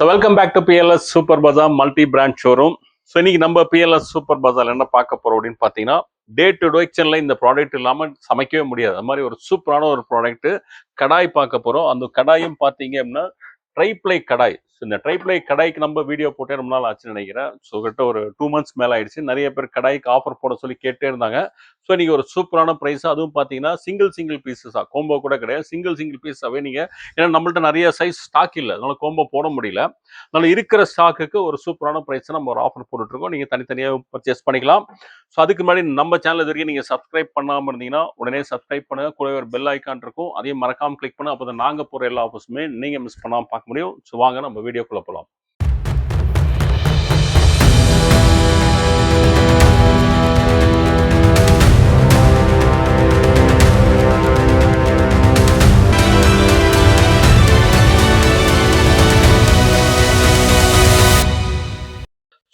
So welcome back to BLS super bazaar multi brand showroom. So இன்னைக்கு நம்ம BLS super பஜார் என்ன பார்க்க போறோம் அப்படின்னு பார்த்தீங்கன்னா, டே டு டே கிச்சனில் இந்த ப்ராடக்ட் இல்லாமல் சமைக்கவே முடியாது. அது மாதிரி ஒரு சூப்பரான ஒரு ப்ராடக்ட் கடாய் பார்க்க போறோம். அந்த கடாயும் பார்த்தீங்க அப்படின்னா ட்ரைப்ளை கடாய். ஸோ இந்த ட்ரைப்ளை கடாய்க்கு நம்ம வீடியோ போட்டே ரொம்ப நாள் ஆச்சுன்னு நினைக்கிறேன். ஸோ கிட்ட ஒரு 2 months மேலே ஆயிடுச்சு. நிறைய பேர் கடாய்க்கு ஆஃபர் போட சொல்லி கேட்டே இருந்தாங்க. ஸோ இன்னைக்கு ஒரு சூப்பரான ப்ரைஸ், அதுவும் பார்த்தீங்கன்னா சிங்கிள் பீஸஸா, கோம்போ கூட கிடையாது, சிங்கிள் பீஸாவே நீங்க, ஏன்னா நம்மள்ட்ட நிறைய சைஸ் ஸ்டாக் இல்லை, அதனால கோம்போ போட முடியல. அதனால இருக்கிற ஸ்டாக்குக்கு ஒரு சூப்பரான ப்ரைஸ் நம்ம ஒரு ஆஃபர் போட்டுட்டு இருக்கோம். நீங்க தனித்தனியாக பர்ச்சேஸ் பண்ணிக்கலாம். ஸோ அதுக்கு முன்னாடி நம்ம சேனல் இது வரைக்கும் நீங்க சப்ஸ்கிரைப் பண்ணாம இருந்தீங்கன்னா உடனே சப்ஸ்கிரைப் பண்ணுங்க. கூட ஒரு பெல் ஐக்கான் இருக்கும், அதையும் மறக்காம கிளிக் பண்ணு. அப்போ நாங்க போற எல்லா ஆஃபர்ஸுமே நீங்க மிஸ் பண்ணாம பார்க்க முடியும். ஸோ வாங்க நம்ம வீடியோக்குள்ள போலாம்.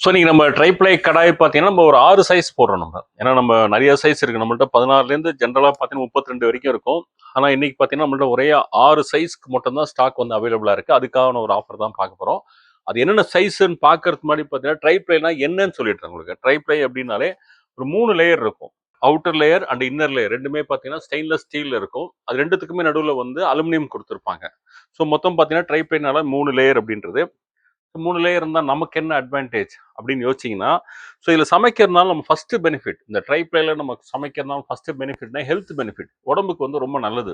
ஸோ நீங்கள் நம்ம ட்ரைப்ளை கடாய் பார்த்தீங்கன்னா நம்ம ஒரு 6 சைஸ் போடுறோம் நம்ம. ஏன்னா நம்ம நிறைய சைஸ் இருக்குது நம்மள்ட்ட. 16லேருந்து ஜென்ரலாக பார்த்தீங்கன்னா 32 வரைக்கும் இருக்கும். ஆனால் இன்னைக்கு பார்த்தீங்கன்னா நம்மள்ட்ட ஒரே 6 சைஸ்க்கு மட்டும்தான் ஸ்டாக் வந்து அவைலபிளாக இருக்குது. அதுக்கான ஒரு ஆஃபர் தான் பார்க்க போகிறோம். அது என்னென்ன சைஸ்ன்னு பார்க்கறதுக்கு முன்னாடி பார்த்தீங்கன்னா ட்ரைப்ளைனா என்னன்னு சொல்லிட்டு உங்களுக்கு. ட்ரைப்ளை அப்படின்னாலே ஒரு 3 லேயர் இருக்கும். Outer layer and inner layer ரெண்டுமே பார்த்தீங்கன்னா ஸ்டெயின்லெஸ் ஸ்டீல் இருக்கும். அது ரெண்டுத்துக்குமே நடுவில் வந்து அலுமினியம் கொடுத்துருப்பாங்க. ஸோ மொத்தம் பார்த்தீங்கன்னா ட்ரைப்ளைனால 3 லேயர் அப்படின்றது. 3 லேயர் இருந்தால் நமக்கு என்ன அட்வான்டேஜ் அப்படின்னு யோசிச்சிங்கன்னா, ஸோ இதில் சமைக்கிறதுனால நம்ம ஃபஸ்ட்டு பெனிஃபிட், இந்த ட்ரைப்ளைல நமக்கு சமைக்கிறதுனால ஃபஸ்ட்டு பெனிஃபிட்னா ஹெல்த் பெனிஃபிட். உடம்புக்கு வந்து ரொம்ப நல்லது.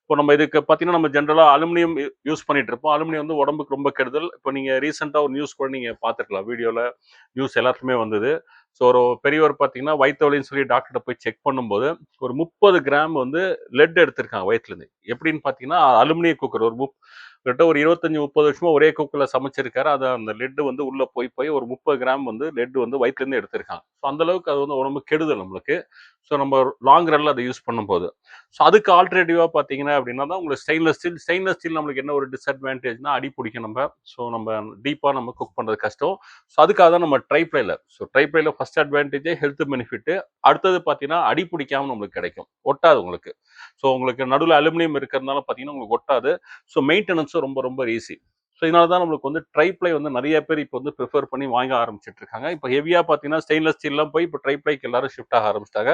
இப்போ நம்ம இதுக்கு பார்த்தீங்கன்னா நம்ம ஜென்ரலாக அலுமினியம் யூஸ் பண்ணிட்டு இருப்போம். அலுமினியம் வந்து உடம்புக்கு ரொம்ப கெடுதல். இப்போ நீங்கள் ரீசெண்டாக ஒரு நியூஸ் கூட நீங்கள் பார்த்துருக்கலாம், வீடியோவில் நியூஸ் எல்லாத்துக்குமே வந்தது. ஸோ ஒரு பெரியவர் பார்த்தீங்கன்னா வயிற்று வலின்னு சொல்லி டாக்டர்கிட்ட போய் செக் பண்ணும்போது ஒரு 30 கிராம் வந்து லெட் எடுத்திருக்காங்க வயிற்றுலேருந்து. எப்படின்னு பார்த்தீங்கன்னா அலுமினிய குக்கர் ஒரு கிட்ட ஒரு 25-30 வருஷமா ஒரே குக்கில் சமைச்சிருக்காரு. அது அந்த லெட்டு வந்து உள்ள போய் ஒரு 30 கிராம் வந்து லெட் வந்து வயிற்றுலேருந்து எடுத்திருக்காங்க. ஸோ அந்த அளவுக்கு அது வந்து உடம்பு கெடுதல் நம்மளுக்கு. ஸோ நம்ம லாங் ரன்ல அதை யூஸ் பண்ணும்போது, ஸோ அதுக்கு ஆல்டர்னேட்டிவா பார்த்தீங்கன்னா அப்படின்னா தான் உங்களுக்கு ஸ்டெயின்லெஸ் ஸ்டீல் நம்மளுக்கு என்ன ஒரு டிஸ்அட்வான்டேஜ்னா அடி பிடிக்கும் நம்ம. ஸோ நம்ம டீப்பாக நம்ம குக் பண்ணுறது கஷ்டம். ஸோ அதுக்காக தான் நம்ம ட்ரைப்ளைல. ஸோ ட்ரைப்ளைல ஃபர்ஸ்ட் அட்வான்டேஜே ஹெல்த் பெனிஃபிட். அடுத்தது பார்த்தீங்கன்னா அடி பிடிக்காம நம்மளுக்கு கிடைக்கும், ஒட்டாது உங்களுக்கு. ஸோ உங்களுக்கு நடுவில் அலுமினியம் இருக்கிறதுனால பார்த்தீங்கன்னா உங்களுக்கு ஒட்டாது. ஸோ மெயின்டெனன்ஸும் ரொம்ப ரொம்ப ஈஸி. ஸோ இதனால தான் நம்மளுக்கு வந்து ட்ரைப்ளை வந்து நிறைய பேர் இப்போ வந்து ப்ரிஃபர் பண்ணி வாங்க ஆரம்பிச்சிட்டு இருக்காங்க. இப்போ ஹெவியாக பார்த்தீங்கன்னா ஸ்டெயின்லெஸ் ஸ்டீல்லாம் போய் இப்போ ட்ரைப்ளைக்கு எல்லாரும் ஷிஃப்ட் ஆக ஆரம்பிச்சிட்டாங்க.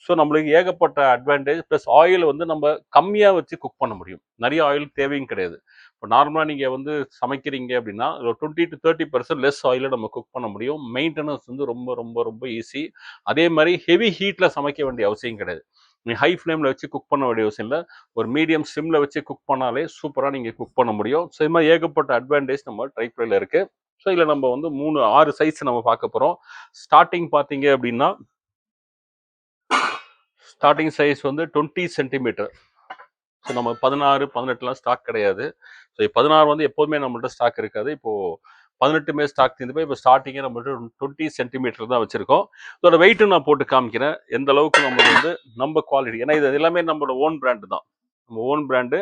ஸோ நம்மளுக்கு ஏகப்பட்ட அட்வான்டேஜ். ப்ளஸ் ஆயில் வந்து நம்ம கம்மியாக வச்சு குக் பண்ண முடியும். நிறைய ஆயில் தேவையும் கிடையாது. இப்போ நார்மலாக நீங்கள் வந்து சமைக்கிறீங்க அப்படின்னா ஒரு 20 to 30% லெஸ் ஆயிலில் நம்ம குக் பண்ண முடியும். மெயின்டெனன்ஸ் வந்து ரொம்ப ரொம்ப ரொம்ப ஈஸி. அதே மாதிரி ஹெவி ஹீட்டில் சமைக்க வேண்டிய அவசியம் கிடையாது. நீ ஹை ஃப்ளேமில் வச்சு குக் பண்ண வேண்டிய அவசியம் இல்லை. ஒரு மீடியம் சிம்மில் வச்சு குக் பண்ணாலே சூப்பராக நீங்கள் குக் பண்ண முடியும். ஸோ இது மாதிரி ஏகப்பட்ட அட்வான்டேஜ் நம்ம ட்ரைப்ளைல இருக்குது. ஸோ இதில் நம்ம வந்து 6 சைஸ் நம்ம பார்க்க போகிறோம். ஸ்டார்டிங் பார்த்தீங்க அப்படின்னா ஸ்டார்டிங் சைஸ் வந்து 20 சென்டிமீட்டர். ஸோ நம்ம 16, 18லாம் ஸ்டாக் கிடையாது. ஸோ 16 வந்து எப்போதுமே நம்மள்ட்ட ஸ்டாக் இருக்காது. இப்போது 18மே ஸ்டாக் தீர்ந்து போய் இப்போ ஸ்டார்டிங்கே நம்மள்ட்ட 20 சென்டிமீட்டர் தான் வச்சுருக்கோம். இதோட வெயிட்டும் நான் போட்டு காமிக்கிறேன் எந்த அளவுக்கு நம்ம வந்து நம்ம குவாலிட்டி. ஏன்னா இது எல்லாமே நம்மளோட ஓன் பிராண்டு தான், நம்ம ஓன் பிராண்டு.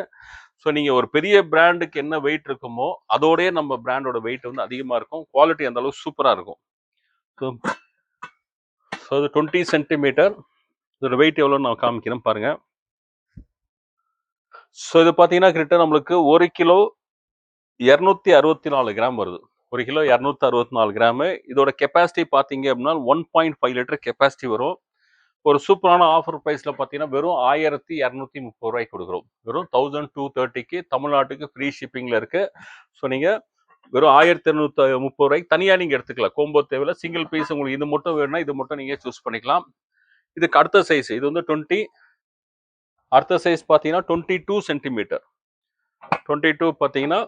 ஸோ நீங்கள் ஒரு பெரிய பிராண்டுக்கு என்ன வெயிட் இருக்குமோ அதோடய நம்ம பிராண்டோட வெயிட் வந்து அதிகமாக இருக்கும். குவாலிட்டி அந்த அளவுக்கு சூப்பராக இருக்கும். ஸோ அது 20 சென்டிமீட்டர். இதோட வெயிட் எவ்வளோன்னு நான் காமிக்கிறேன் பாருங்கள். ஸோ இது பார்த்தீங்கன்னா கிட்ட நம்மளுக்கு 1 கிலோ 264 கிராம் வருது. 1 கிலோ 264 கிராமு. இதோட கெப்பாசிட்டி பார்த்தீங்க அப்படின்னா 1.5 லிட்டர் கெப்பாசிட்டி வரும். ஒரு சூப்பரான ஆஃபர் ப்ரைஸில் பார்த்தீங்கன்னா வெறும் 1230 ரூபாய்க்கு கொடுக்குறோம். வெறும் 1230க்கு தமிழ்நாட்டுக்கு ஃப்ரீ ஷிப்பிங்கில் இருக்குது. ஸோ நீங்கள் வெறும் 1230 ரூபாய்க்கு தனியாக நீங்கள் எடுத்துக்கலாம். கோம்போ தேவையில்ல, சிங்கிள் பீஸ் உங்களுக்கு இது மட்டும் வேணும்னா இது மட்டும் நீங்கள் சூஸ் பண்ணிக்கலாம். இதுக்கு அடுத்த சைஸ் இது வந்து 20. அடுத்த சைஸ் பார்த்தீங்கன்னா 22 சென்டிமீட்டர். 22 பார்த்தீங்கன்னா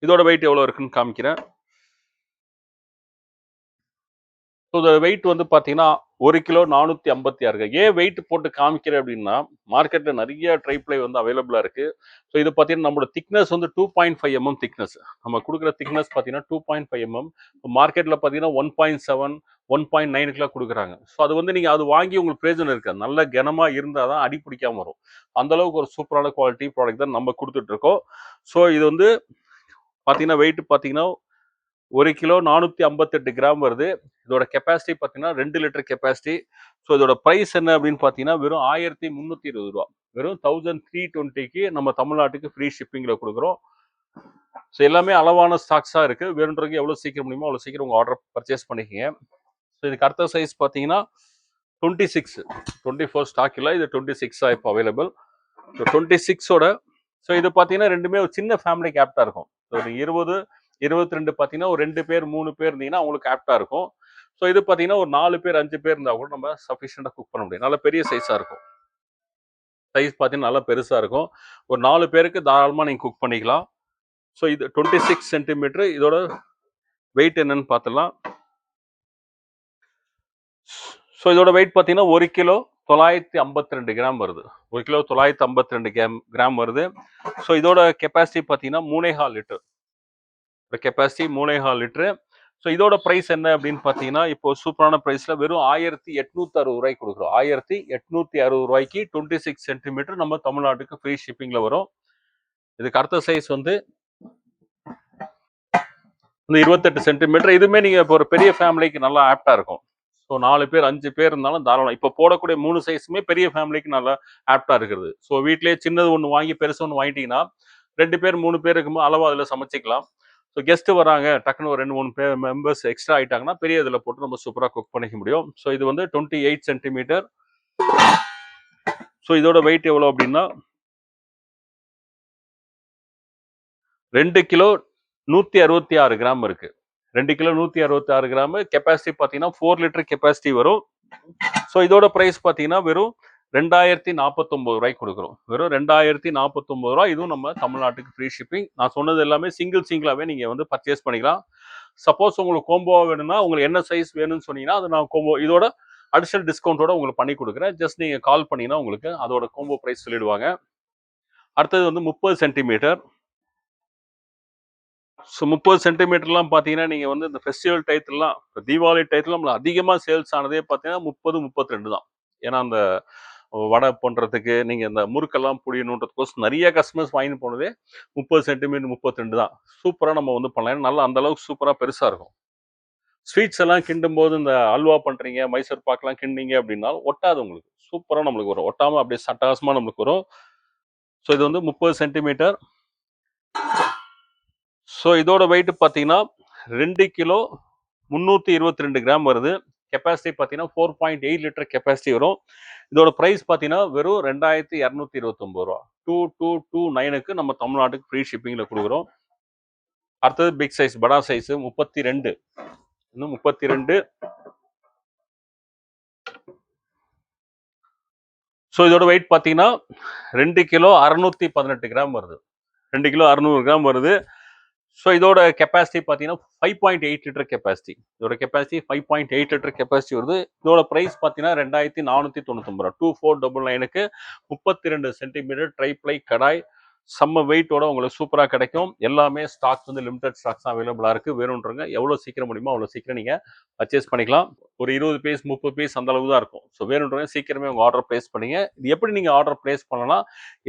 இதோட வெயிட் எவ்வளோ இருக்குன்னு காமிக்கிறேன். ஸோ இதோட வெயிட் வந்து பார்த்தீங்கன்னா 1 கிலோ 456. ஏன் வெயிட் போட்டு காமிக்கிறேன் அப்படின்னா மார்க்கெட்டில் நிறைய ட்ரைப்ளை வந்து அவைலபிளாக இருக்குது. ஸோ இது பார்த்தீங்கன்னா நம்மளோட திக்னஸ் வந்து 2.5 mm திக்னஸ். நம்ம கொடுக்குற திக்னஸ் பார்த்தீங்கன்னா 2.5 mm. மார்க்கெட்டில் பார்த்தீங்கன்னா 1.7, 1.9க்குலாம் கொடுக்குறாங்க. ஸோ அது வந்து நீங்கள் அது வாங்கி உங்களுக்கு பிரயோஜனம் இருக்காது. நல்ல கனமாக இருந்தால் தான் அடி பிடிக்காமல் வரும். அந்தளவுக்கு ஒரு சூப்பரான குவாலிட்டி ப்ராடக்ட் தான் நம்ம கொடுத்துட்ருக்கோம். ஸோ இது வந்து பார்த்தீங்கன்னா வெயிட் பார்த்தீங்கன்னா 1 கிலோ 458 கிராம் வருது. இதோட கெப்பாசிட்டி பார்த்தீங்கன்னா 2 லிட்டர் கெப்பாசிட்டி. ஸோ இதோட ப்ரைஸ் என்ன அப்படின்னு பார்த்தீங்கன்னா வெறும் 1320 ரூபா. வெறும் 1320க்கு நம்ம தமிழ்நாட்டுக்கு ஃப்ரீ ஷிப்பிங்கில் கொடுக்குறோம். ஸோ எல்லாமே அளவான ஸ்டாக்ஸாக இருக்குது. வேணுன்றதுக்கு எவ்வளோ சீக்கிரம் முடியுமோ அவ்வளோ சீக்கிரம் உங்கள் ஆர்டர் பர்ச்சேஸ் பண்ணிக்கோங்க. ஸோ இதுக்கு அடுத்த சைஸ் பார்த்தீங்கன்னா 26, 24 ஸ்டாக் இல்லை, இது 26 இப்போ அவைலபிள். ஸோ 26ஓட ஸோ இது பார்த்தீங்கன்னா ரெண்டுமே ஒரு சின்ன ஃபேமிலிக்கு ஆப்டாக இருக்கும். ஒரு 20, 22 பார்த்தீங்கன்னா ஒரு 2 பேர் 3 பேர் இருந்தீங்கன்னா அவங்களுக்கு ஆப்டாக இருக்கும். ஸோ இது பார்த்தீங்கன்னா ஒரு 4 பேர் 5 பேர் இருந்தால் கூட நம்ம சஃபிஷியண்டாக குக் பண்ண முடியும். நல்ல பெரிய சைஸாக இருக்கும். சைஸ் பார்த்தீங்கன்னா நல்லா பெருசாக இருக்கும். ஒரு 4 பேருக்கு தாராளமாக நீங்கள் குக் பண்ணிக்கலாம். ஸோ இது 26 சென்டிமீட்டர். இதோட வெயிட் என்னன்னு பார்த்துலாம். ஸோ இதோட வெயிட் பார்த்தீங்கன்னா 1 கிலோ 952 கிராம் வருது. 1 கிலோ 952 கிராம் வருது. ஸோ இதோட கெப்பாசிட்டி பார்த்தீங்கன்னா 3.4 லிட்டர். Capacity 3.4 litre. ஸோ இதோட ப்ரைஸ் என்ன அப்படின்னு பார்த்தீங்கன்னா இப்போ சூப்பரான ப்ரைஸில் வெறும் 1860 ரூபாய்க்கு கொடுக்குறோம். 1860 ரூபாய்க்கு 26 சென்டிமீட்டர் நம்ம தமிழ்நாட்டுக்கு ஃப்ரீ ஷிப்பிங்கில் வரும். இதுக்கு அடுத்த சைஸ் வந்து இந்த 28 சென்டிமீட்டர். இதுவுமே நீங்கள் இப்போ ஒரு பெரிய ஃபேமிலிக்கு நல்லா ஆப்டாக இருக்கும். ஸோ 4 பேர் 5 பேர் இருந்தாலும் தாராளம். இப்போ போடக்கூடிய 3 சைஸுமே பெரிய ஃபேமிலிக்கு நல்லா ஆப்டாக இருக்கிறது. ஸோ வீட்டிலேயே சின்னது ஒன்று வாங்கி பெருசு ஒன்று வாங்கிட்டீங்கன்னா 2 பேர் 3 பேர் இருக்கும்போது அளவாக அதில் சமைச்சிக்கலாம். ஸோ கெஸ்ட்டு வராங்க, டக்குன்னு ஒரு 2-3 பேர் மெம்பர்ஸ் எக்ஸ்ட்ரா ஆகிட்டாங்கன்னா பெரிய இதில் போட்டு நம்ம சூப்பராக குக் பண்ணிக்க முடியும். ஸோ இது வந்து 28 சென்டிமீட்டர். ஸோ இதோட வெயிட் எவ்வளோ அப்படின்னா 2 கிலோ 166 கிராம் இருக்கு. 2 கிலோ 166 கிராம். கெப்பாசிட்டி பார்த்தீங்கன்னா 4 லிட்டர் கெப்பாசிட்டி வரும். ஸோ இதோட ப்ரைஸ் பார்த்தீங்கன்னா வெறும் 2049 ரூபாய்க்கு கொடுக்குறோம். வெறும் 2049 ரூபா. இதுவும் நம்ம தமிழ்நாட்டுக்கு ஃப்ரீ ஷிப்பிங். நான் சொன்னது எல்லாமே சிங்கிளாகவே நீங்கள் வந்து பர்ச்சேஸ் பண்ணிக்கலாம். சப்போஸ் உங்களுக்கு கோம்போவா வேணும்னா உங்களுக்கு என்ன சைஸ் வேணும்னு சொன்னீங்கன்னா அது நான் கோம்போ இதோட அடிஷனல் டிஸ்கவுண்ட்டோட உங்களுக்கு பண்ணி கொடுக்குறேன். ஜஸ்ட் நீங்கள் கால் பண்ணிங்கன்னா உங்களுக்கு அதோட கோம்போ ப்ரைஸ் சொல்லிடுவாங்க. அடுத்தது வந்து 30 சென்டிமீட்டர். ஸோ 30 சென்டிமீட்டர்லாம் பார்த்தீங்கன்னா நீங்கள் வந்து இந்த ஃபெஸ்டிவல் டயத்துலலாம் இப்போ தீபாவளி டயத்தில் நம்மள அதிகமாக சேல்ஸ் ஆனதே பார்த்தீங்கன்னா 30, 32 தான். ஏன்னா அந்த வடை பண்ணுறதுக்கு நீங்கள் இந்த முறுக்கெல்லாம் புளியணுன்றதுக்கோசம் நிறைய கஸ்டமர்ஸ் வாங்கிட்டு போனதே 30 சென்டிமீட்டர் 32 தான். சூப்பராக நம்ம வந்து பண்ணலாம். ஏன்னா நல்லா அந்தளவுக்கு சூப்பராக பெருசாக இருக்கும். ஸ்வீட்ஸ் எல்லாம் கிண்டும் போது இந்த அல்வா பண்ணுறீங்க, மைசூர் பாக்கெலாம் கிண்டிங்க அப்படின்னா ஒட்டாது உங்களுக்கு. சூப்பராக நம்மளுக்கு வரும். ஒட்டாமல் அப்படியே சட்டகாசமாக நம்மளுக்கு வரும். ஸோ இது வந்து 30 சென்டிமீட்டர். ஸோ இதோட வெயிட் பார்த்தீங்கன்னா 2 கிலோ 322 கிராம் வருது. கெப்பாசிட்டி பார்த்தீங்கன்னா 4.8 லிட்டர் கெப்பாசிட்டி வரும். இதோட ப்ரைஸ் பார்த்தீங்கன்னா வெறும் 2229 ரூபா. 2229க்கு நம்ம தமிழ்நாட்டுக்கு ஃப்ரீ ஷிப்பிங்கில் கொடுக்குறோம். அடுத்தது பிக் சைஸ் படா சைஸு 32. இன்னும் 32. ஸோ இதோட வெயிட் பார்த்தீங்கன்னா 2 கிலோ 618 கிராம் வருது. 2 கிலோ 600 கிராம் வருது. ஸோ இதோட கெப்பாசிட்டி பார்த்தீங்கன்னா 5.8 லிட்டர் கெப்பாசிட்டி. இதோட கெப்பாசிட்டி 5.8 லிட்டர் கெப்பாசிட்டி வருது. இதோட ப்ரைஸ் பார்த்தீங்கன்னா 2499 ரூபா. 2499க்கு 32 சென்டிமீட்டர் ட்ரைப்ளை கடாய் செம்ம வெயிட்டோட உங்களுக்கு சூப்பராக கிடைக்கும். எல்லாமே ஸ்டாக்ஸ் வந்து லிமிடெட் ஸ்டாக்ஸ் தான் அவைலபிளாக இருக்குது. வேணுன்றவங்க எவ்வளோ சீக்கிரம் முடியுமோ அவ்வளோ சீக்கிரம் நீங்கள் பர்ச்சேஸ் பண்ணிக்கலாம். ஒரு 20 பீஸ் 30 பீஸ் அந்த அளவு தான் இருக்கும். ஸோ வேணுன்றவங்க சீக்கிரமே உங்கள் ஆர்டர் ப்ளேஸ் பண்ணுங்க. இது எப்படி நீங்கள் ஆர்டர் ப்ளேஸ் பண்ணலாம்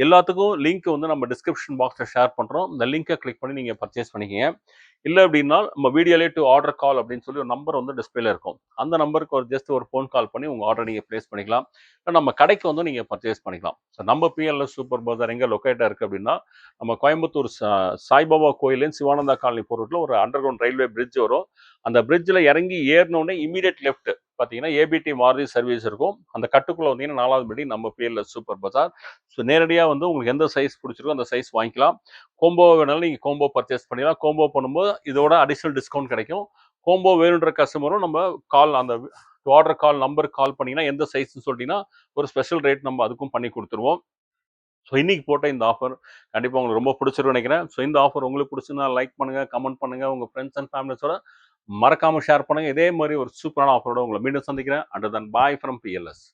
எல்லாத்துக்கும் லிங்க் வந்து நம்ம டிஸ்கிரிப்ஷன் பாக்ஸில் ஷேர் பண்ணுறோம். இந்த லிங்கை கிளிக் பண்ணி நீங்கள் பர்ச்சேஸ் பண்ணிக்கங்க. இல்லை அப்படின்னா நம்ம வீடியோலே டு ஆர்டர் கால் அப்படின்னு சொல்லி ஒரு நம்பர் வந்து டிஸ்பிளேல இருக்கும். அந்த நம்பருக்கு ஒரு ஜஸ்ட் ஒரு ஃபோன் கால் பண்ணி உங்கள் ஆர்டர் நீங்கள் ப்ளேஸ் பண்ணிக்கலாம். நம்ம கடைக்கு வந்து நீங்கள் பர்ச்சேஸ் பண்ணிக்கலாம். ஸோ நம்ம பிஎல்எஸ் சூப்பர் பஜார் எங்கே லொக்கேட்டாக இருக்குது அப்படின்னா நம்ம கோயம்புத்தூர் சாய்பாபா கோயிலேருந்து சிவானந்தா காலனி போகிறதுல ஒரு அண்டர் கிரவுண்ட் ரயில்வே பிரிட்ஜ் வரும். அந்த பிரிட்ஜில் இறங்கி ஏறினோடனே இமீடியட் லெஃப்ட் பார்த்தீங்கன்னா ஏபிடி மாருதி சர்வீஸ் இருக்கும். அந்த கட்டுக்குள்ளே வந்தீங்கன்னா 4வது பில்டிங் நம்ம பிஎல்எஸ் சூப்பர் பஜார். ஸோ நேரடியாக வந்து உங்களுக்கு எந்த சைஸ் பிடிச்சிருக்கோ அந்த சைஸ் வாங்கிக்கலாம். கோம்போ வேணாலும் நீங்கள் கோம்போ பர்ச்சேஸ் பண்ணிக்கலாம். கோம்போ பண்ணும்போது இதோட அடிஷனல் டிஸ்கவுண்ட் கிடைக்கும். கோம்போ வேணுன்ற கஸ்டமரும் நம்ம கால் அந்த ஆர்டர் கால் நம்பருக்கு கால் பண்ணிங்கன்னா எந்த சைஸ்ன்னு சொல்லிட்டீங்கன்னா ஒரு ஸ்பெஷல் ரேட் நம்ம அதுக்கும் பண்ணி கொடுத்துருவோம். ஸோ இன்னைக்கு போட்ட இந்த ஆஃபர் கண்டிப்பாக உங்களுக்கு ரொம்ப பிடிச்சிருக்குன்னு நினைக்கிறேன். ஸோ இந்த ஆஃபர் உங்களுக்கு பிடிச்சிருந்தா லைக் பண்ணுங்கள், கமெண்ட் பண்ணுங்கள், உங்கள் ஃப்ரெண்ட்ஸ் அண்ட் ஃபேமிலிஸோட மறக்காமல் ஷேர் பண்ணுங்கள். இதே மாதிரி ஒரு சூப்பரான ஆஃபரோட உங்களை மீண்டும் சந்திக்கிறேன். Until then bye from BLS.